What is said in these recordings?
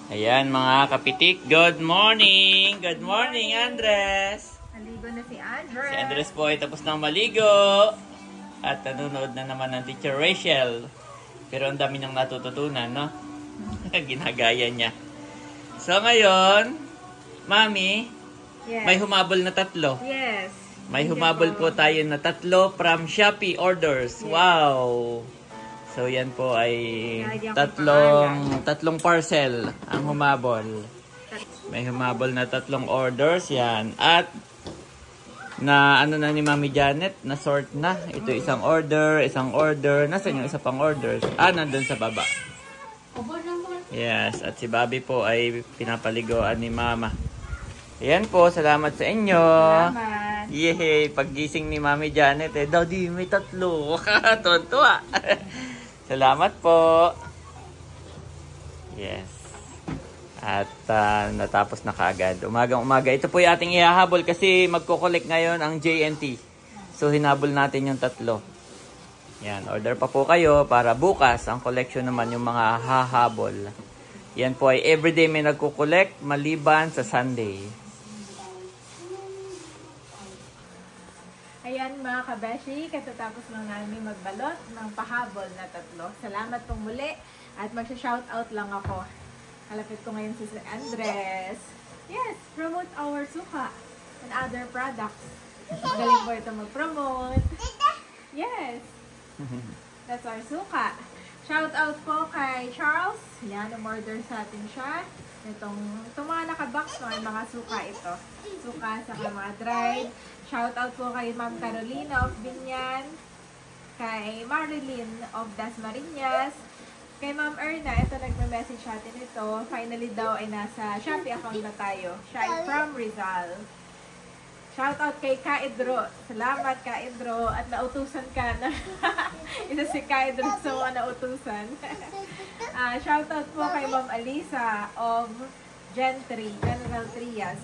Ayan mga kapitik, good morning! Good morning, Andres! Naligo na si Andres. Si Andres po ay tapos ng maligo. At nanonood na naman ng Teacher Rachel. Pero ang dami niyang natututunan, no? Ginagaya niya. So ngayon, Mami, Yes. may humabol na 3. Yes. May humabol po tayo na 3 from Shopee orders. Yes. Wow! So yan po ay tatlong parcel ang humabol. May humabol na 3 orders yan. At na ano na ni Mami Janet, na sort na. Ito isang order. Nasaan yung isa pang orders? Nandun sa baba. Yes, at si Bobby po ay pinapaligoan ni Mama. Ayan po, salamat sa inyo. Salamat. Yehey, paggising ni Mami Janet, Daddy, may 3. Tontuwa. Salamat po. Yes. At natapos na kaagad. Umagang-umaga. Ito po yung ating ihahabol kasi magko-collect ngayon ang JNT. So, hinabol natin yung 3. Yan. Order pa po kayo para bukas ang collection naman yung mga hahabol. Yan po ay everyday may nagko-collect maliban sa Sunday. Ayan mga kabeshi, katatapos lang namin magbalot ng pahabol na 3. Salamat pong muli at magsha-shoutout lang ako. Kalapit ko ngayon si Andres. Yes, promote our suka and other products. Galing po ito mag-promote. Yes, that's our suka. Shoutout po kay Charles. Yan, umorder sa atin siya. Itong mga nakabox, mga suka ito. Suka sa mga dried. Shoutout po kay Ma'am Carolina of Binyan, kay Marilyn of Dasmariñas, kay Ma'am Erna, ito nagme-message natin ito. Finally daw ay nasa Shopee account na tayo. Siya ay from Rizal. Shoutout kay Kaedro. Salamat Kaedro at nautusan ka na. Isa si Kaedro sa mga nautusan. Shoutout po kay Ma'am Alisa of Gentry, General Trias.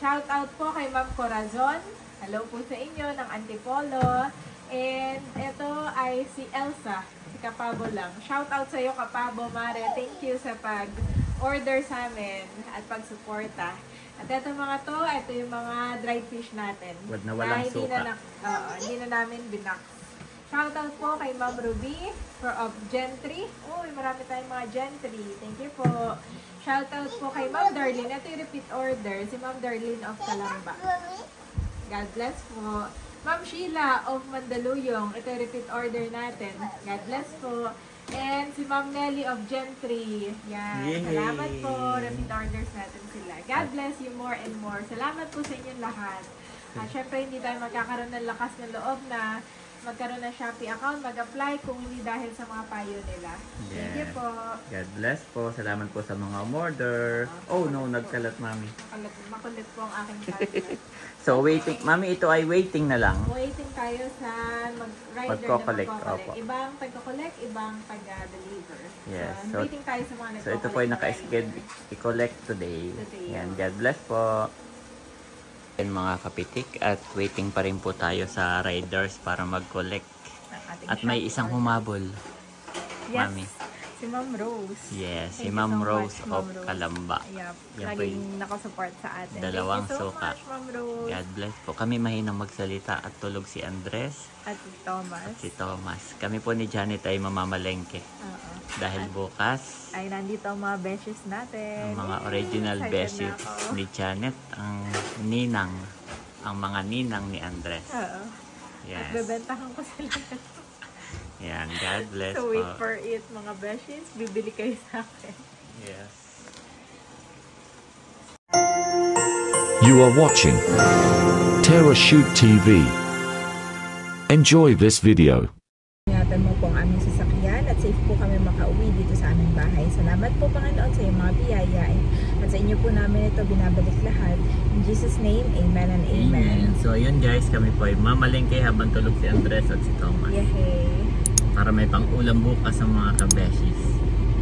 Shoutout po kay Ma'am Corazon. Hello po sa inyo ng Antipolo. And ito ay si Elsa, si Kapabo lang. Shoutout sa iyo Kapabo, Mare. Thank you sa pag-order sa amin at pag-suporta. At ito mga to, ito yung mga dried fish natin. Na walang suka. Hindi na namin binax. Shoutout po kay Ma'am Ruby of Gentry. Uy, marami tayong mga Gentry. Thank you po. Shoutout po kay Ma'am Darlene. Ito yung repeat order. Si Ma'am Darlene of Calamba. God bless po. Ma'am Sheila of Mandaluyong. Ito yung repeat order natin. God bless po. And si Ma'am Nelly of Gentry. Yan. Yay. Salamat po. Repeat orders natin sila. God bless you more and more. Salamat po sa inyong lahat. Syempre, hindi tayo magkakaroon ng lakas ng loob na magkaroon ng Shopee account, mag-apply kung hindi dahil sa mga payo nila. Thank you po. God bless po. Salamat po sa mga order. Oh no, nagkalat Mami. Makulit po ang aking partner. So waiting. Mami, ito ay waiting na lang. Waiting tayo sa rider Magko-collect. na magko-collect. Ibang pagko-collect, ibang pag-deliver. Yes. So, waiting tayo sa mga So ito po ay naka-schedule i-collect today. Yan. God bless po. Yan mga kapitik at waiting pa rin po tayo sa riders para mag-collect. At may isang humabol. Yes. Mami. Si Ma'am Rose. Yes, si Thank you Ma'am so Rose much, of Ma'am Rose. Kalamba. Yep. Yan po Laging nakasupport sa atin. dalawang Thank you so suka. much, Ma'am Rose. God bless po. Kami mahinang magsalita at tulog si Andres At si Thomas. at si Thomas. Kami po ni Janet ay mamamalengke. Oo. Dahil bukas, Ay, nandito ang mga beshes natin. ang mga Yay! original Excited besties na ako. ni Janet, ang mga ninang ni Andres. Oo. At Yes. bebentahan ko sila. Yan, God bless So wait po. for it mga beshes. Bibili kayo sa akin. Yes. You are watching Terra Shoot TV. Enjoy this video. Ingatan mo po ang aming sasakyan at safe po kami makauwi dito sa aming bahay. Salamat po Panginoon sa iyong mga biyaya. At sa inyo po namin ito binabalik lahat. In Jesus' name, amen and amen. So ayun guys, kami po ay mamalengke habang tulog si Andres at si Thomas. Yehey! Para may pang-ulam bukas sa mga kabeshis.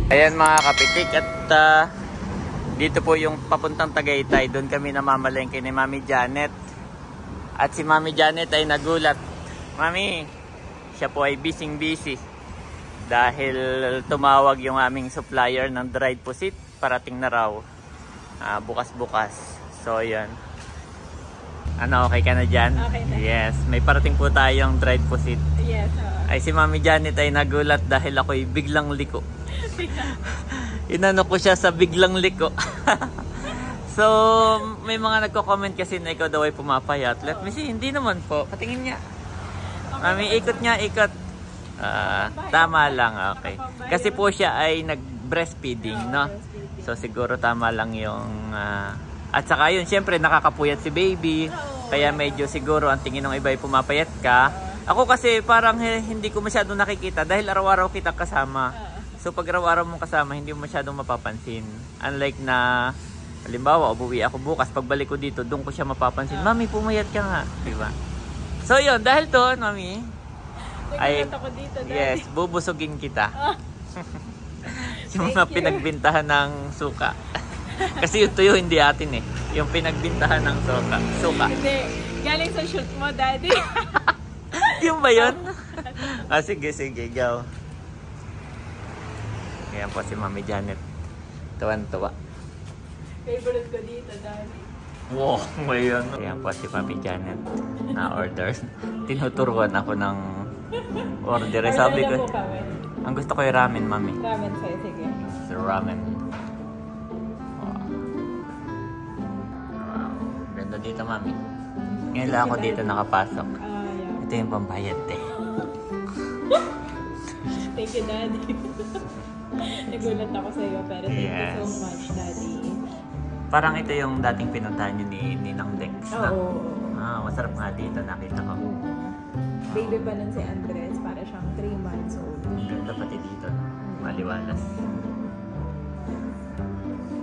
Ayan mga kapitik at dito po yung papuntang Tagaytay. Doon kami namamalengke ni Mami Janet. At si Mami Janet ay nagulat. Mami, siya po ay busy dahil tumawag yung aming supplier ng dried pusit parating na raw. Bukas-bukas. So, yun. Ano, okay ka na dyan? Okay na. Yes. May parating po tayong dried pusit. Yes. Ay, si Mami Janet ay nagulat dahil ako'y biglang liko. Inano ko siya sa biglang liko. So, may mga nagko-comment kasi na ikaw daw ay pumapayat. Let me see, hindi naman po. Patingin niya. Mami, ikot niya, ikot. Tama lang, okay. Kasi po siya ay nag-breastfeeding, no? So, siguro tama lang yung... at saka yun, syempre nakakapuyat si baby. Kaya medyo siguro ang tingin ng iba ay pumapayat ka. Ako kasi parang hindi ko masyadong nakikita dahil araw-araw kita kasama. So pag araw-araw mong kasama, hindi mo masyadong mapapansin. Unlike na, halimbawa, ubuwi ako bukas, pagbalik ko dito, doon ko siya mapapansin. Mami, pumayat ka nga. Diba? So yun, dahil doon, Mami, ay, ako dito, Daddy. yes, bubusugin kita. Yung mga pinagbintahan ng suka. Kasi yung tuyo hindi atin eh. Yung pinagbintahan ng suka. Hindi. Galing sa shoot mo, Daddy. Yung ba yun? Sige, go. Ayan po si Mami Janet. Tuwan-tuwa. Favorite ko dito, Daddy. Wow, ngayon. Ayan po si Mami Janet. Na-order. Tinuturuan ako ng order. Sabi ko, ang gusto ko yung ramen, Mami. Ramen sa'yo, sige. So, ramen. Ganda dito, Mami. Ngayon lang ako dito nakapasok. Yeah. Ito yung pambayad eh. Thank you, Daddy. Nagulat ako sa iyo, pero thank you so much, Daddy. Parang ito yung dating pinuntahan nyo ni Ninang Dex. Oo. Masarap nga dito, nakita ko. Baby pa nun si Andres, para siyang 3 months old. Ganda pati dito. Maliwalas.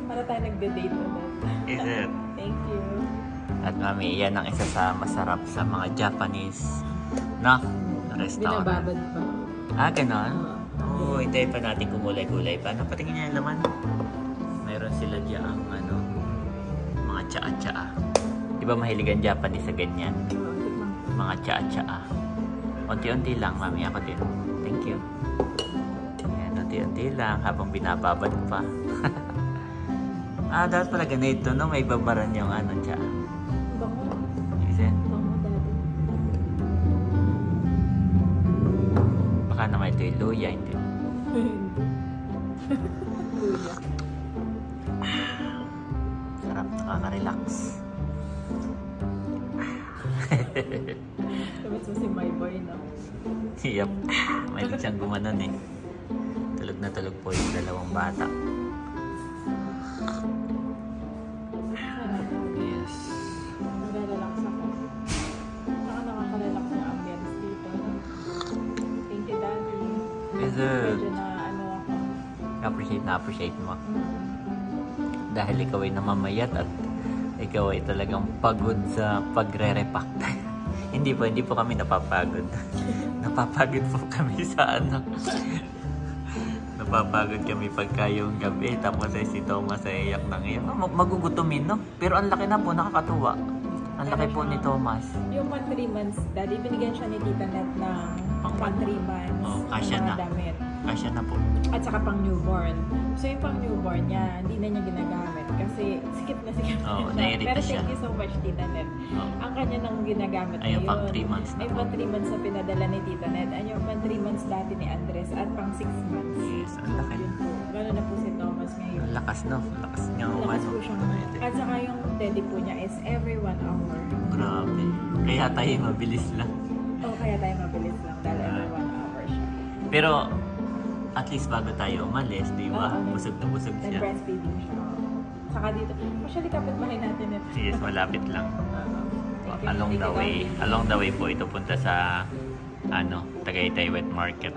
Para tayo nagde-date ulit. Is it? Thank you. At Mami, yan ang isa sa masarap sa mga Japanese na restaurant. Binababad pa. Ganon? Oo, hintayin pa natin kumulay-kulay pa. Napatingin niya yung laman. Mayroon sila diyang mga tsaa-tsaa. Di ba mahilig ang Japanese sa ganyan? Mga tsaa-tsaa. Unti-unti lang, Mami. Ako din. Thank you. Ayan, unti-unti lang habang binababad pa. Dapat pala ganito, no? May babaran yung tsaa. Bango. Is it? Bango, Daddy. Baka naman ito yung luya, hindi. Luya. Sarap, nakaka-relax. Tapos mo si my boy, no? Yep. May siyang gumanon eh. Tulog na tulog po yung dalawang bata. Yes. Nare-relax ako. Saka nakaka-relax yung ambience dito. Thank you, Daddy. Is it? Medyo na ako. Na-appreciate mo. Dahil ikaw ay namamayat at ikaw ay talagang pagod sa pagre-repack. Hindi po kami napapagod. Napapagod po kami sa Napapagod kami pagka yung gabi. Tapos ay si Thomas ay iyak ng iyak. Magugutumin, no? Pero ang laki na po, nakakatuwa. Ang laki po ni Thomas. Yung 3 months, Daddy, binigyan siya ni Tita Net ng pang 3 months. Kasya mga na. Damit. Kasya na po. At saka pang newborn. So yung pang newborn niya, hindi na niya ginagamit kasi sikip na sikip Oo, na. naiirita Pero siya. thank you so much, Tita Net. Ang kanya nang ginagamit Ay, yung ngayon. pang 3 months na Ay, po. pang 3 months na pinadala ni Tita Net. Ay, yung pang 3 months dati ni Andres at pang 6 months. Yes, ang laki. Yun po. Gano'n na po si Thomas ngayon. Ang lakas, no? Ang lakas niya. Lakas po siyang. At saka yung teddy po niya is every 1 hour. Grabe. Kaya tayo mabilis lang. Kaya tayo mabilis lang dahil every 1 hour siya. Pero, at least bago tayo umalis, di ba? Busog na busog siya. Nag-breastfeeding siya. Saka dito, actually kapit-bahay natin ito. Yes, malapit lang. Along the way po ito punta sa Tagaytay Wet Market.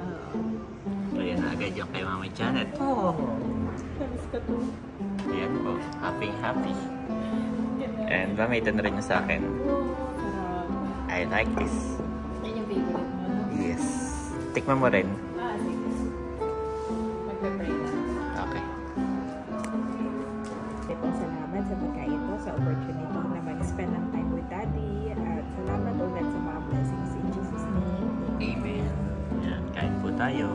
So yan agad yung kay Mami Janet. Namiss ko to. Ayan po. Happy. And gamitan na rin yung sa akin. Sarap. I like this. Yan yung favorite mo, no? Yes. Tikman mo rin. Sige. Magpe-pray na. Okay. Salamat sa pagkain ito, sa opportunity na mag-spend ng time with Daddy. At salamat ulit sa mga blessings in Jesus' name. Amen. Yan, kain po tayo.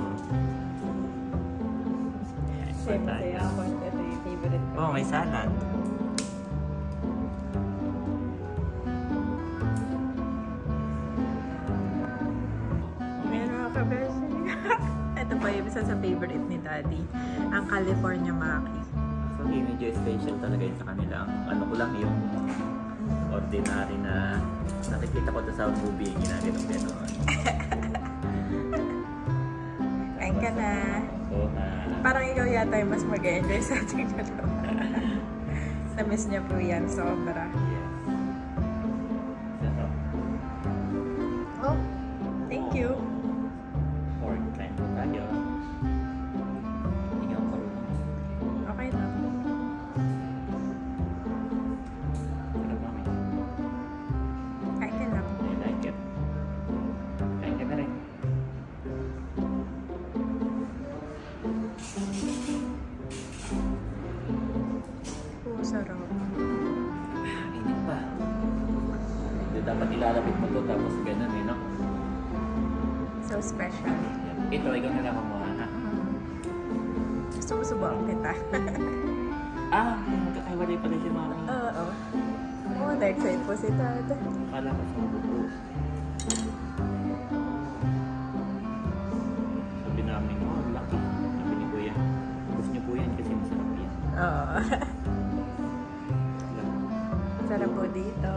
Masaya ako. Ito yung favorite Oh, may salad. Ayan mga kabeshi. Ito pa yung isa sa favorite ni Daddy. Ang California Maki. So, medyo special talaga yun sa kanila. Ang ano ko lang yung ordinary na nakikita ko sa movie, ginaganon gano'n. Kain ka na. Oo, Parang ikaw yata yung mas mag-enjoy sa ating dalawa. Na-miss niya po yan, sobra. yes. Sarap. Oh, thank you. Pork time tayo. Hindi ako marunong. Okay na. Sarap, mami. Kain ka lang. I like it. Kain ka na rin. Oh, sarap. Init pa. Dapat ilalapit mo to tapos ganun eh, no? So special. Ito, ikaw na lang kumuha, ha? Gusto mo subukan kita. Magkakaiwalay pala siya, mami. Oo. Oh, na-excite po si Dad. Akala ko sa buko. Sabi namin, oh, laki. Sabi ni Kuya, gusto niyo po yan kasi masarap yan. Oo. Alam mo. Sarap po dito.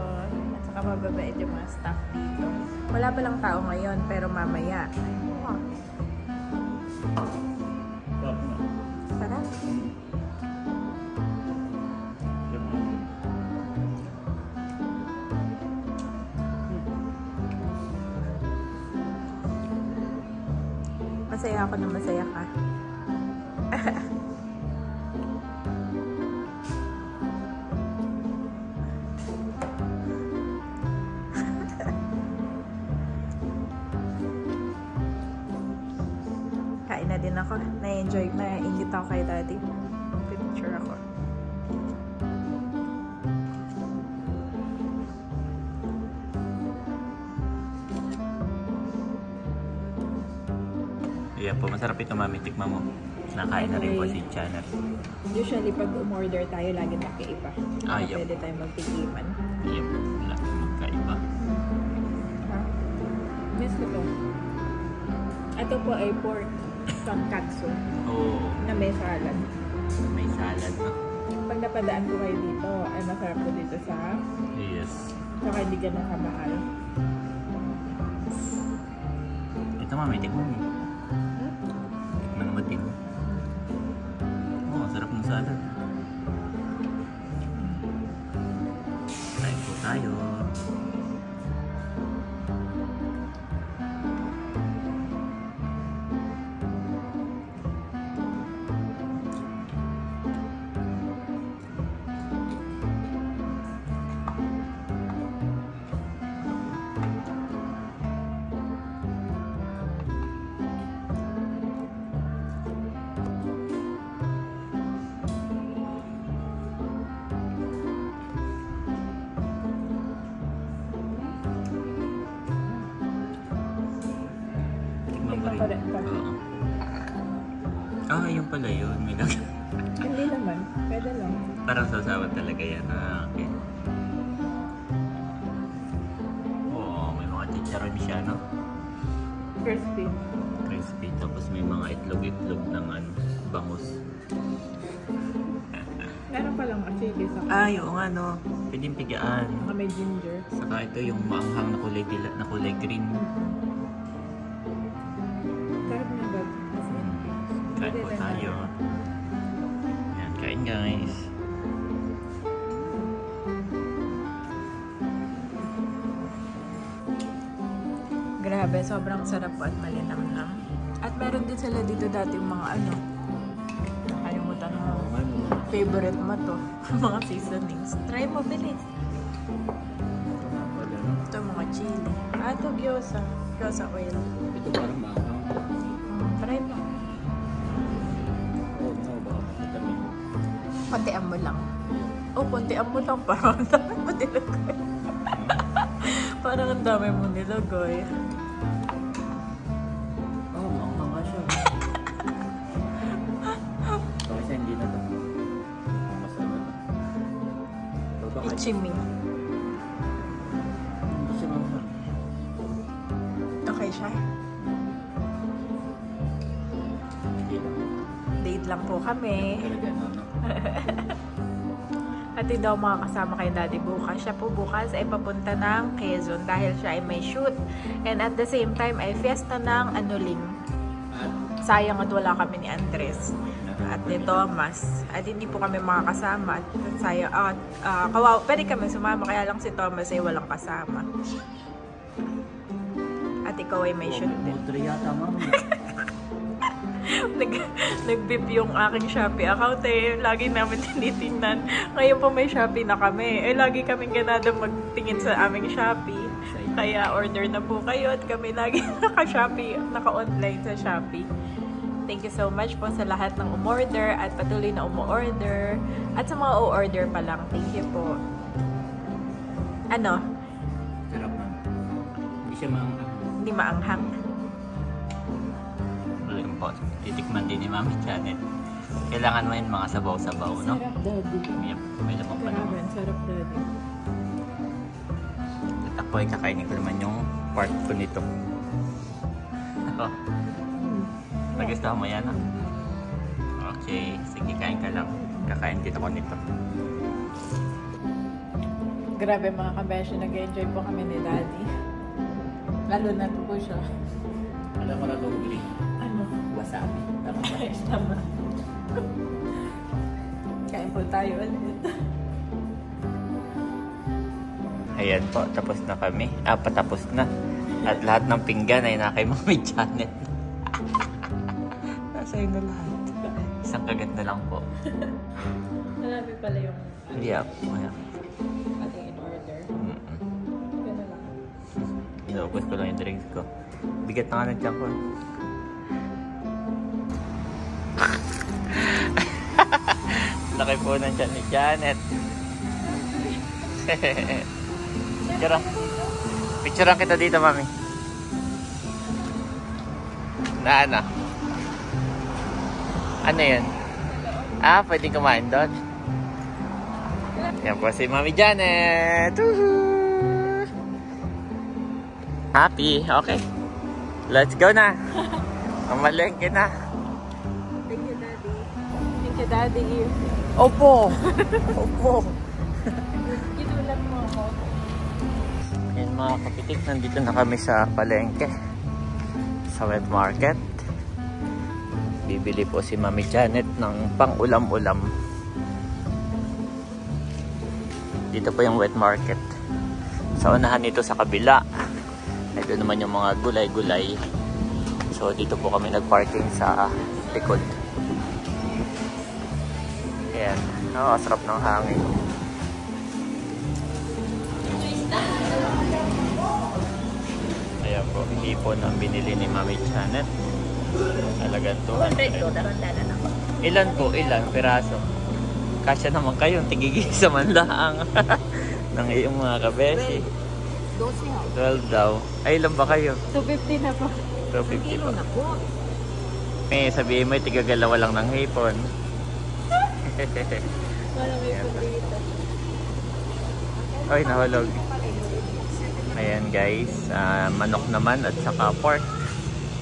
At saka mababait yung mga staff dito. Wala pa lang tao ngayon, pero mamaya. Wow. Sarap nga. Sarap. Sarap nga. Masaya ako na masaya ka. Kain na din ako. Na-enjoy, na-ingit ako kay Daddy. Picture ako. Ayan po, masarap ito, mami. Tikman mo. Nakain na rin po si Chana. Usually, pag umorder tayo, lagi magkaiba. Yup. Pwede tayo magtikiman. Yep, laki magkaiba. Ha? Miss ko to. Ito po ay pork tonkatsu Oo, na may salad. may salad, no? Pag napadaan ko kayo dito, ay masarap po dito sa Yes. saka hindi ganun kamahal. Ito, mami, tikman mo. Tikman mo din. Oo, sarap ng salad. Kain po tayo. Tikman mo rin. Tikman ko rin. Oo. Yun pala yun. May Hindi naman. Pwede lang. Parang sasawan talaga yan. Okay. Oo, may mga chicharon siya, no? Crispy. Crispy. Tapos may mga itlog-itlog ng bangus. Meron pa lang chili sa Oo nga, no? Pwedeng pigaan. saka may ginger. Saka ito yung maanghang na kulay green. Sarap na ba? As in. Kain po tayo. Yan, kain guys. Grabe, sobrang sarap po at malinamnam. At meron din sila dito dati yung mga nakalimutan mo. Favorite mo to. Mga seasonings. Try mo, bilis. Ito mga chili. Ito gyoza. Gyoza oil. Ito parang maanghang. Try mo. Oo, no, baka makitamin. Kontian mo lang. Kontian mo lang. Parang ang dami mo nilagay. Parang ang dami mo nilagay. Maanghang nga siya. Kasi hindi na ito. Ichimi. Okay siya. Date lang po kami. At hindi daw makakasama kay Daddy bukas. Siya po bukas ay papunta ng Quezon dahil siya ay may shoot. And at the same time ay fiesta ng Anuling. Sayang at wala kami ni Andres at ni Thomas. At hindi po kami makakasama. At sayang, pwede kami sumama kaya lang si Thomas ay walang kasama. At ikaw ay may shoot din. Nag-beep yung aking Shopee account eh. Lagi namin tinitingnan. Ngayon po may Shopee na kami. Eh, lagi kaming ganada magtingin sa aming Shopee. Kaya order na po kayo at kami lagi naka-Shopee, naka-online sa Shopee. Thank you so much po sa lahat ng umorder at patuloy na umu-order. At sa mga o-order pa lang, thank you po. Ano? Sarap man. Hindi siya maanghang. Hindi maanghang. Po, titikman din ni Mami Janet. Kailangan mo yun mga sabaw-sabaw, no? Sarap, Daddy. May lamang pa naman. Sarap, Daddy. At ako ay kakainin ko naman yung part ko nito. Ako. Nagustuhan mo yan, ha? Okay, sige, kain ka lang. Kakain din ako nito. Grabe mga kabeshi, nag-enjoy po kami ni Daddy. Lalo na po siya. Alam mo na gawin. Ano? Wasabi. Tama ba? Tama. Kain po tayo ulit. Ayan po, tapos na kami. Patapos na. At lahat ng pinggan ay na kay Mami Janet. Nasa'yo na lahat. Isang kagat na lang po. Marami pala yung Yeah. ating in-order. Gano'n lang. Inubos ko lang yung drinks ko. Bigat na nga ng tiyan ko. Laki po ng tiyan ni Janet. Picturean kita dito, Mami. Ano? Ano yun? Pwede kumain doon? Yan po si Mami Janet. Woohoo! Happy. Okay. Let's go na. Mamalengke na. Thank you, Daddy. Thank you, Daddy. Opo. Opo. Ginulat mo ako. Yan mga kapitik, nandito na kami sa palengke. Sa wet market. Bibili po si Mami Janet ng pang-ulam-ulam. Dito po yung wet market. Sa unahan nito sa kabila. Ito naman yung mga gulay-gulay. So dito po kami nagparking sa likod. Ayan. Sarap ng hangin. Ayan po. Hipon ang binili ni Mami Janet. Talagang 200. Ilan po? Ilan? Piraso? Kasya naman kayo. Tigigisa man lang. ng iyong mga kabeshi. 12 daw. Ay, ilan ba kayo? 250 na po. 250 po. Sabihin mo, tigagalawa lang ng hipon. Walang hipon dito. Ay, nahulog. Ayan guys, manok naman at saka pork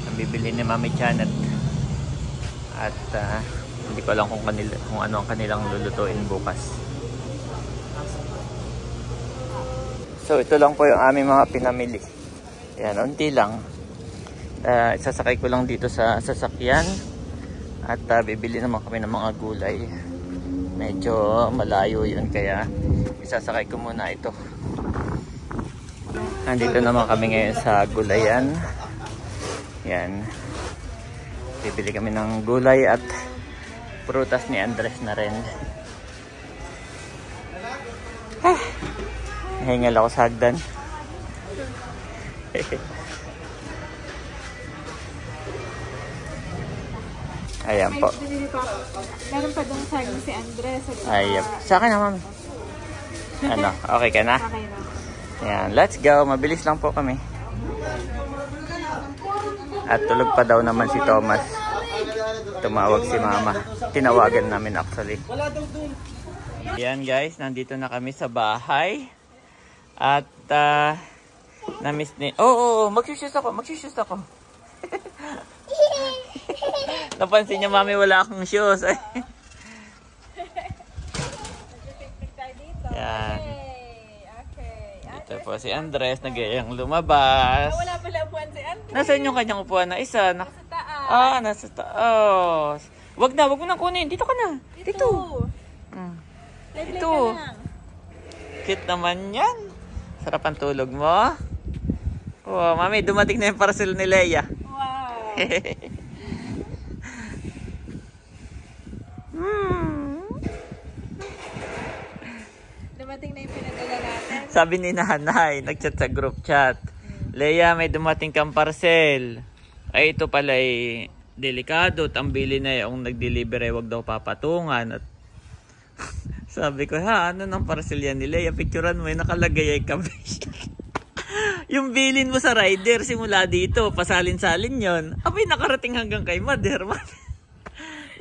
ang bibili ni Mami Janet. At hindi ko alam kung ano ang kanilang lulutuin bukas. So ito lang po yung aming mga pinamili. Ayan, unti lang. Sasakay ko lang dito sa sasakyan. At bibili naman kami ng mga gulay. Medyo malayo yun kaya isasakay ko muna ito. Nandito naman kami ngayon sa gulayan. Yan. Bibili kami ng gulay at prutas ni Andres na rin. Hingal ako sa hagdan. Ayan po. Meron pa doon saging si Andres. Ayan. Sa akin na, Mami. Ano? Okay ka na? Okay na. Ayan. Let's go. Mabilis lang po kami. At tulog pa daw naman si Thomas. Tumawag si Mama. Tinawagan namin actually. Ayan guys, nandito na kami sa bahay. At na-miss ni... magsushoes ako. Napansin niya, mami, wala akong shoes. Yan. Ito po si Andres, nag-iayang lumabas. Wala pala upuan si Andres. Nasaan yung kanyang upuan na isa? Nasa taas. Nasa taas. Wag mo na kunin. Dito ka na. Dito. Live Ito. ka lang. Cute naman yan. Sarap ang tulog mo. Oh, mami, dumating na yung parcel ni Leia. Wow. Dumating na yung pinadala natin. Sabi ni nanay, nagchat sa group chat. Leia, may dumating kang parcel. Ay, ito pala ay delikado. At ang bili na yung nag-deliver ay wag daw papatungan. At sabi ko, ano ng parcel yan ni Leia? Picturean mo, nakalagay ay kabish. Yung bilin mo sa rider, simula dito, pasalin-salin yon. Abay, nakarating hanggang kay Mother.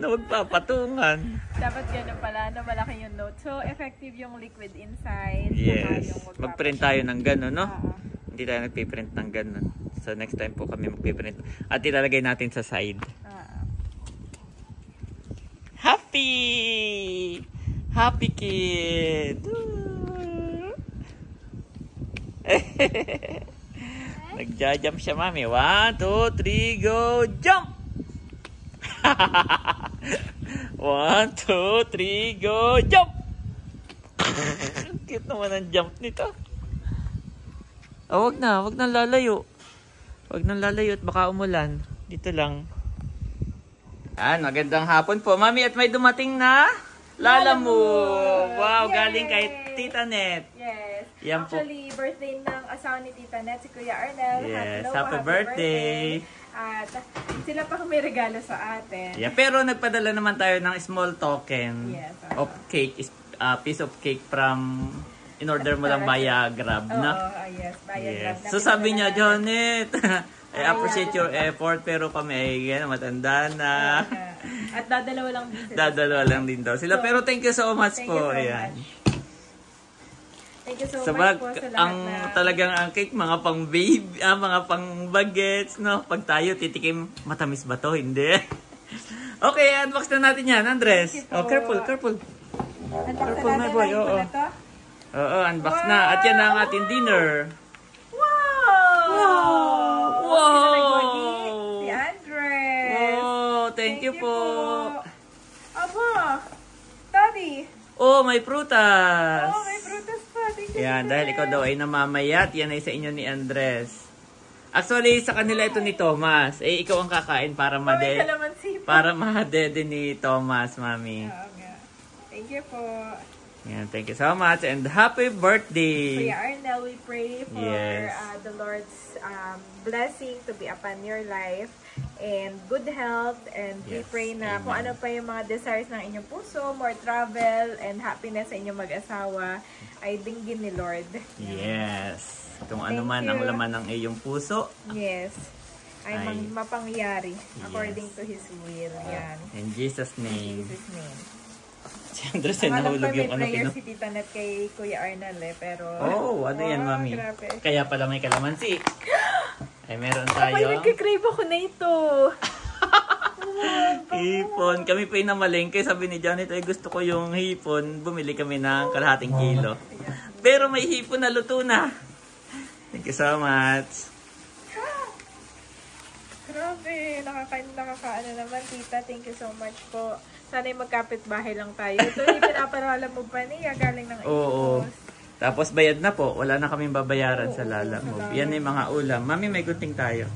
Na wag papatungan. Dapat ganun pala, na malaki yung note. So, effective yung liquid inside. Yes. Mag-print tayo ng gano'n, no? Oo. Hindi tayo nagpiprint ng gano'n. So, next time po kami magpiprint. At ilalagay natin sa side. Happy! Happy kid! Nagja-jump siya, mami. 1, 2, 3, go! Jump! 1, 2, 3, go! Jump! Cute naman ang jump nito. Wag na lalayo. Wag na lalayo at baka umulan. Dito lang. Magandang hapon po, mami. At may dumating na Lalamove! Wow, Yay! galing kay Tita Net. Yes. Yan po. Actually, birthday ng asawa ni Tita Net, si Kuya Arnel. Yes, Hello, happy birthday. At sila pa may regalo sa atin. Yeah, pero nagpadala naman tayo ng small token Yes, of cake, piece of cake from in order mo lang via Grab, na? Yes, via Yes. Grab. So sabi niya, Janet, I appreciate your effort pero kami ay matanda na. At dadalawa lang din sila. Dadalawa lang din daw sila. Pero thank you so much Thank po. you so Ayan. much. Thank you so Sa much po sa lahat na... talagang ang cake, mga pang baby, mga pang bagets, no? Pag tayo titikim, matamis ba to? Hindi. Okay, unbox na natin yan, Andres. Thank you po. Careful. Careful my boy, oo. Oo, unbox na. At yan na ang ating dinner. Wow! Si Andres. Oh, thank you po. Aba, Daddy. Oh, may prutas. Oh, may prutas pa. Thank you. Yan, dahil ikaw daw ay namamayat, yan ay sa inyo ni Andres. Actually, sa kanila ito ni Thomas. Ikaw ang kakain para May kalamansi pa. para mahadede ni Thomas, mami. Oo nga. Thank you po. Yan, thank you so much and happy birthday. Kuya Arnel, we pray for Yes. the Lord's blessing to be upon your life and good health, and we Yes. pray na Amen. kung ano pa yung mga desires ng inyong puso, more travel and happiness sa inyong mag-asawa ay dinggin ni Lord. Yes. Kung ano Thank man you. ang laman ng iyong puso. Yes. Ay Ay. mapangyari according Yes. to His will. Yan. In Jesus' In name. Jesus' name. Si Andres ay Ang alam ko nahulog may yung ano prayer pino. si Tita Net kay Kuya Arnel pero... Oh, ano yan, mami? Grabe. Kaya pala may kalamansi. Ay, meron Abay, tayo. nagkikrave ako na ito. Hipon. Kami pa yung namalengke. Sabi ni Janet, ay gusto ko yung hipon. Bumili kami ng kalahating kilo. Pero may hipon na luto na. Thank you so much. Grabe, nakakaano naman, tita. Thank you so much po. Sana'y magkapit-bahay lang tayo. Ito, ipinaparalan mo pa niya. Galing ng Oo. Ipos. Tapos bayad na po. Wala na kaming babayaran Oo, sa Lalamove. salamat. Yan yung mga ulam. Mami, may gunting tayo.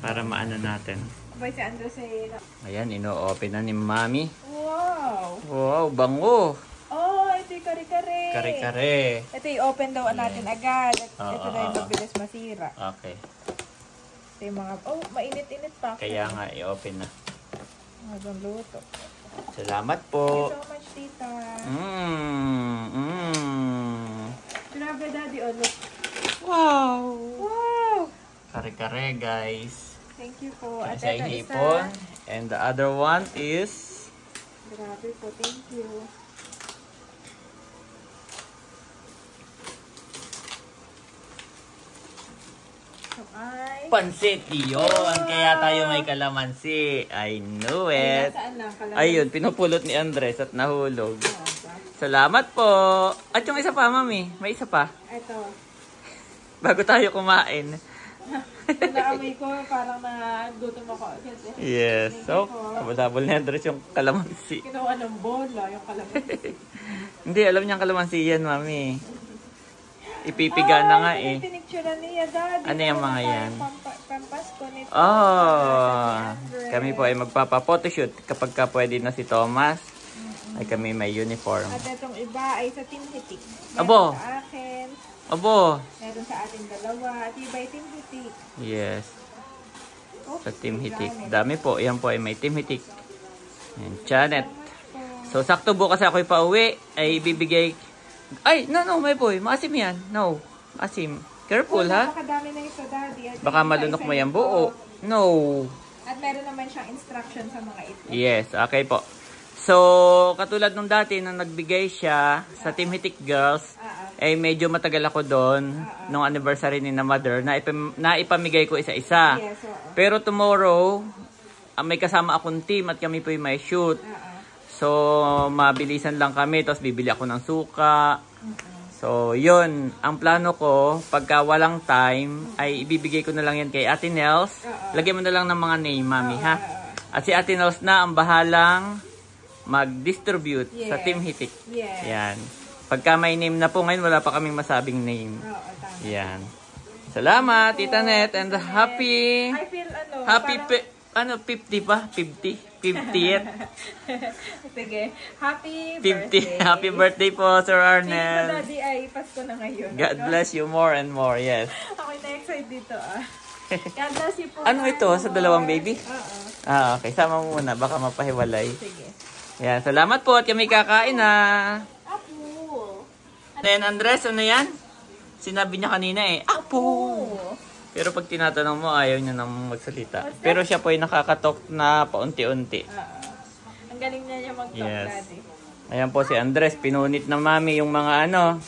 Para maano natin. Abay, si Andres ay... Ayan, ino-open na ni Mami. Wow! Wow, bango. Oh, ito yung kare-kare. Kare-kare. Ito yung open daw natin agad. At Oo, ito daw yung oo. mabilis masira. Okay. Ito yung mga... Oh, mainit-init pa. Kaya nga, i-open na. Hanggang luto. Salamat Thank po. you so much, tita. Grabe, daddy. Oh, look. Wow. Wow! Kare-kare, guys. Thank you po. At Isa ito yung isa. hipon. And the other one is... Grabe po, thank you. Pansit, yun. Kaya tayo may kalamansi. I knew it. Saan lang? Ayun, pinupulot ni Andres at nahulog. Salamat po. At yung isa pa, mami. May isa pa. Ito. Bago tayo kumain. Naamoy ko, parang nagutom ako. Yes. So, kabal-habol ni Andres yung kalamansi. Kinuha ng bola, yung kalamansi. Hindi, alam niyang kalamansi yan, mami. Ipipiga na nga eh. Pinicturean niya, Daddy. Ano yung mga yan? Pampasko nito. Oh, kami po ay magpapa-photoshoot kapag ka pwede na si Thomas. Ay kami may uniform. At itong iba ay sa Team Hitik. Abo. Meron sa akin. Abo. Meron sa ating dalawa. At iba ay Team Hitik. Yes. Oops, Sa Team Hitik. Janet. Dami po. Yan po ay may Team Hitik. And Janet. So, sakto bukas ako'y pauwi. Ay ibibigay. Ay, no, may boy. Maasim yan. No. Asim. Careful, ha? Napakadami na ito, Daddy. At Baka malunok mo yan buo. No. At meron naman siyang instruction sa mga ito. Yes. Okay po. So, katulad nung dati nung nagbigay siya sa Team Hitik Girls, eh medyo matagal ako doon nung anniversary ni na mother na ipamigay ko isa-isa. Yes, oo. Pero tomorrow, may kasama akong team at kami po may shoot. So, mabilisan lang kami, tapos bibili ako ng suka. So, yun. Ang plano ko, pagka walang time, ay ibibigay ko na lang yan kay Ate Nels. Lagyan mo na lang ng mga name, mami, ha? At si Ate Nels na ang bahalang mag-distribute sa Team Hitik. Yes. Yan. Pagka may name na po ngayon, wala pa kaming masabing name. Oo, tama. Yan. Salamat, Tita Net, and happy... I feel Happy, parang... 50 pa? 50th? Sige. Happy 50. birthday. Happy birthday po, Sir Thank you, Arnel. Daddy. Ay, Pasko na ngayon. God bless you more and more, yes. Ako'y na-excite dito, ah. God bless you po. Ano ito? Sa dalawang baby? Oo. Okay. Sama mo muna. Baka mapahiwalay. Sige. Yan. Salamat po at kami kakain na. Apo. Then, Andres, ano yan? Sinabi niya kanina eh. Apo! Pero pag tinatanong mo, ayaw niya nang magsalita. Pero siya po ay nakakatok na paunti-unti. Ang galing niya mag-talk, Yes. Daddy. Ayan po si Andres. Pinunit na mami yung mga ano.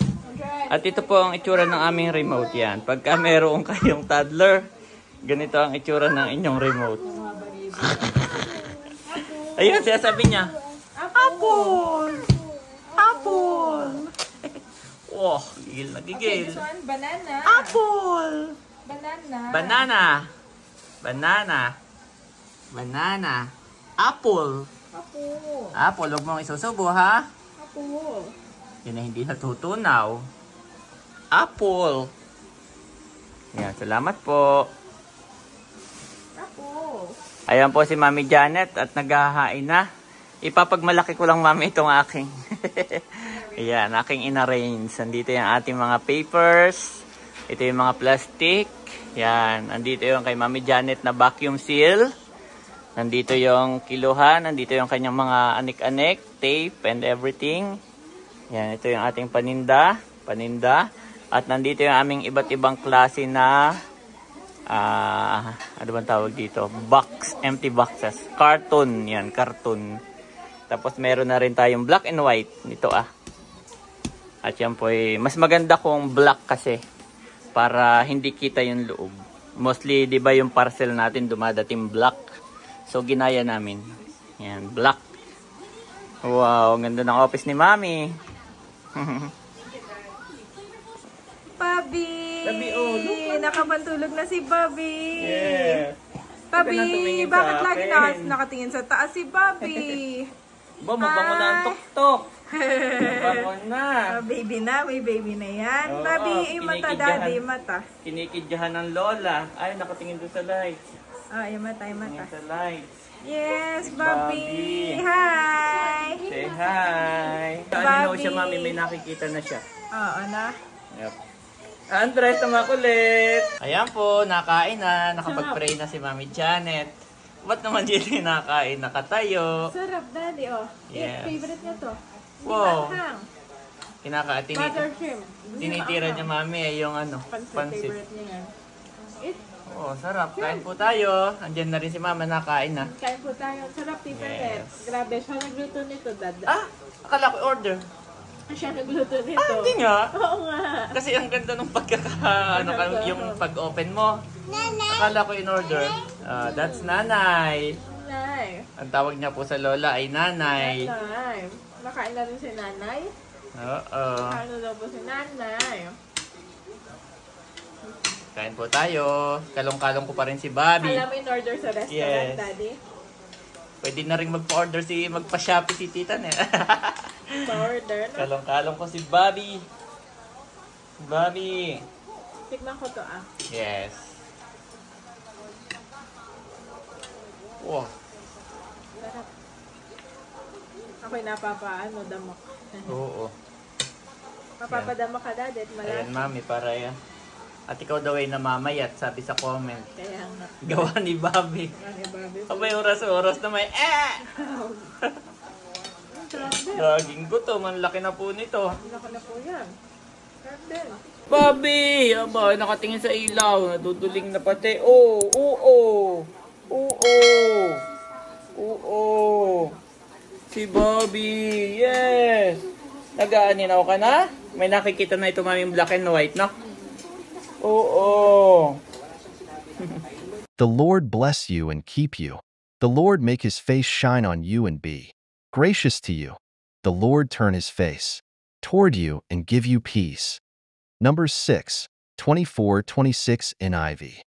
At ito po ang itsura ng aming remote yan. Pagka meron kayong toddler, ganito ang itsura ng inyong remote. Ayun, siya sabi niya. Apple! Apple! Oh, gigil na Okay, gigil. this one, banana. Apple! Banana. Banana! Banana! Banana! Apple! Apo. Apple, huwag mong isusubo ha? Apo. Yan na hindi natutunaw. Apple! Yan, salamat po. Apo. Ayan po si Mami Janet at naghahain na. Ipapagmalaki ko lang, Mami, itong aking. Ayan, aking inarrange. Nandito yung ating mga papers. Ito yung mga plastic. Yan, nandito yung kay Mami Janet na vacuum seal. Nandito yung kiluhan. Nandito yung kanyang mga anik-anik, tape and everything. Yan, ito yung ating paninda. At nandito yung aming iba't ibang klase na ano bang tawag dito? Box, empty boxes. Carton, yan, carton. Tapos meron na rin tayong black and white nito At yan po mas maganda kung black kasi para hindi kita yung loob. Mostly, di ba yung parcel natin dumadating black. So, ginaya namin. Yan, black. Wow, ganda ng office ni Mami. Bobby! Bobby, oh, look. Nakapantulog na si Bobby. Yeah. Bobby, Huwag ka nang tumingin sa bakit lagi akin. nakatingin sa taas si Bobby? Ba, mabango na ang tok-tok. Mabango na. Baby na, may baby na yan. Oo, Bobby, yung mata, kinikidyahan. Daddy, yung mata. Kinikidyahan ng lola. Ay, nakatingin doon sa lights. Yung mata, yung mata. Tingin sa lights. Yes, Bobby. Bobby. Hi! Say hi. Ano Bobby. siya, Mami? May nakikita na siya. Oo na. Yep. Andres, tumakulit. Ayan po, nakain na. Nakapag-pray na si Mami Janet. Ba't naman dito nakain? Nakatayo. Sarap, Daddy, oh. Yes. Favorite niya to. Wow. Hang. Butter Shrimp. Tinitira niya, Mami, yung ano, Pansit. pansit. Favorite niya yan. Oh, sarap. Kain po tayo. Andyan na rin si Mama, nakain na. Kain po tayo. Sarap, Tita Ted. Yes. Grabe, siya nagluto nito, Dad. Akala ko order. Siya nagluto nito. Hindi nga. Oo nga. Kasi ang ganda ng yung pag-open mo. Akala ko in order. That's nanay. Nanay. Ang tawag niya po sa lola ay nanay. Nanay. Nakain na rin si nanay. Oo. Nakain na daw po si nanay. Kain po tayo. Kalong-kalong ko pa rin si Bobby. Alam mo in order sa restaurant, Yes. Daddy? Pwede na rin magpa-order magpa-shopee si tita niya. Pa-order, no? Kalong-kalong ko si Bobby. Bobby. Tikman ko to, Yes. Wow. Sarap. Ako'y damok. Oo. Mapapadamok ka, Daddy, at malaki. Ayan, mami, para yan. At ikaw daw ay namamayat, sabi sa comment. Kaya nga. Gawa ni Bobby. Ay, Bobby. Abay, oras-oras na may Daging ko to, manlaki na po nito. Laki na po yan. Grabe. Bobby! Aba, nakatingin sa ilaw. Naduduling na pati. Oo, oo. Oo. Oo. Si Bobby. Yes. Nag-aaninaw ka na? May nakikita na ito maming black and white, no? Oo. The Lord bless you and keep you. The Lord make his face shine on you and be gracious to you. The Lord turn his face toward you and give you peace. Numbers 6, 24-26 NIV.